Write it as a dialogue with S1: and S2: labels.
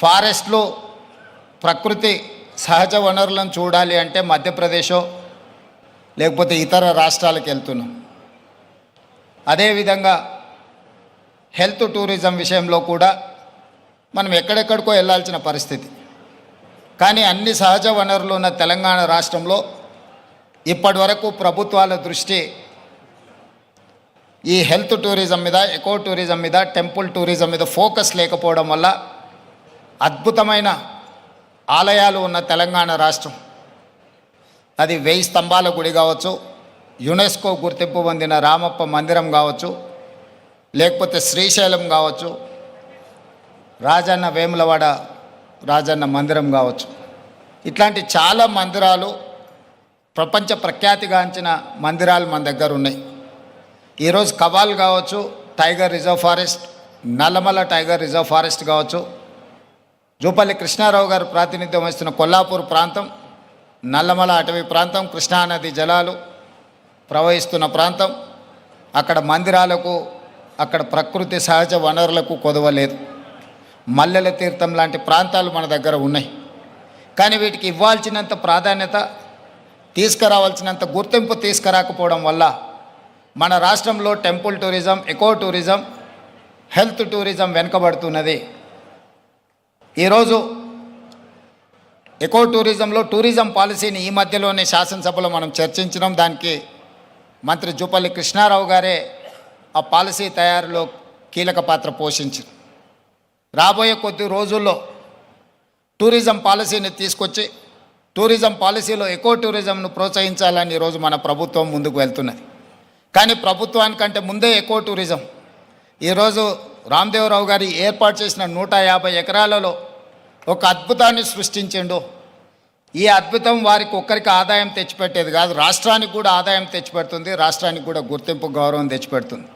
S1: ఫారెస్ట్లో ప్రకృతి సహజ వనరులను చూడాలి అంటే మధ్యప్రదేశో లేకపోతే ఇతర రాష్ట్రాలకు వెళ్తున్నాం. అదేవిధంగా హెల్త్ టూరిజం విషయంలో కూడా మనం ఎక్కడెక్కడికో వెళ్ళాల్సిన పరిస్థితి. కానీ అన్ని సహజ వనరులు ఉన్న తెలంగాణ రాష్ట్రంలో ఇప్పటి వరకు ప్రభుత్వాల దృష్టి ఈ హెల్త్ టూరిజం మీద, ఎకో టూరిజం మీద, టెంపుల్ టూరిజం మీద ఫోకస్ లేకపోవడం వల్ల అద్భుతమైన ఆలయాలు ఉన్న తెలంగాణ రాష్ట్రం, అది 1000 స్తంభాల గుడి కావచ్చు, యునెస్కో గుర్తింపు పొందిన రామప్ప మందిరం కావచ్చు, లేకపోతే శ్రీశైలం కావచ్చు, రాజన్న వేములవాడ రాజన్న మందిరం కావచ్చు, ఇట్లాంటి చాలా మందిరాలు, ప్రపంచ ప్రఖ్యాతిగాంచిన మందిరాలు మన దగ్గర ఉన్నాయి. ఈరోజు కవాల్ కావచ్చు, tiger reserve forest, Nallamala tiger reserve forest కావచ్చు, జూపల్లి కృష్ణారావు గారు ప్రాతినిధ్యం వహిస్తున్న కొల్లాపూర్ ప్రాంతం, నల్లమల అటవీ ప్రాంతం, కృష్ణానది జలాలు ప్రవహిస్తున్న ప్రాంతం, అక్కడ మందిరాలకు, అక్కడ ప్రకృతి సహజ వనరులకు కొదవలేదు. మల్లెల తీర్థం లాంటి ప్రాంతాలు మన దగ్గర ఉన్నాయి. కానీ వీటికి ఇవ్వాల్సినంత ప్రాధాన్యత, తీసుకురావాల్సినంత గుర్తింపు తీసుకురాకపోవడం వల్ల మన రాష్ట్రంలో temple tourism, eco tourism, health tourism వెనుకబడుతున్నది. ఈరోజు ఎకో టూరిజంలో టూరిజం పాలసీని ఈ మధ్యలోనే శాసనసభలో మనం చర్చించినాం. దానికి మంత్రి జూపల్లి కృష్ణారావు గారే ఆ పాలసీ తయారీలో కీలక పాత్ర పోషించారు. రాబోయే కొద్ది రోజుల్లో టూరిజం పాలసీని తీసుకొచ్చి టూరిజం పాలసీలో ఎకో టూరిజంను ప్రోత్సహించాలని ఈరోజు మన ప్రభుత్వం ముందుకు వెళ్తున్నది. కానీ ప్రభుత్వానికంటే ముందే ఎకో టూరిజం ఈరోజు రామదేవరావు గారి ఏర్పాటు చేసిన 150 ఎకరాలలో ఒక అద్భుతాన్ని సృష్టించిండు. ఈ అద్భుతం వారికి ఒక్కరికి ఆదాయం తెచ్చిపెట్టేది కాదు, రాష్ట్రానికి కూడా ఆదాయం తెచ్చిపెడుతుంది, రాష్ట్రానికి కూడా గుర్తింపు, గౌరవం తెచ్చిపెడుతుంది.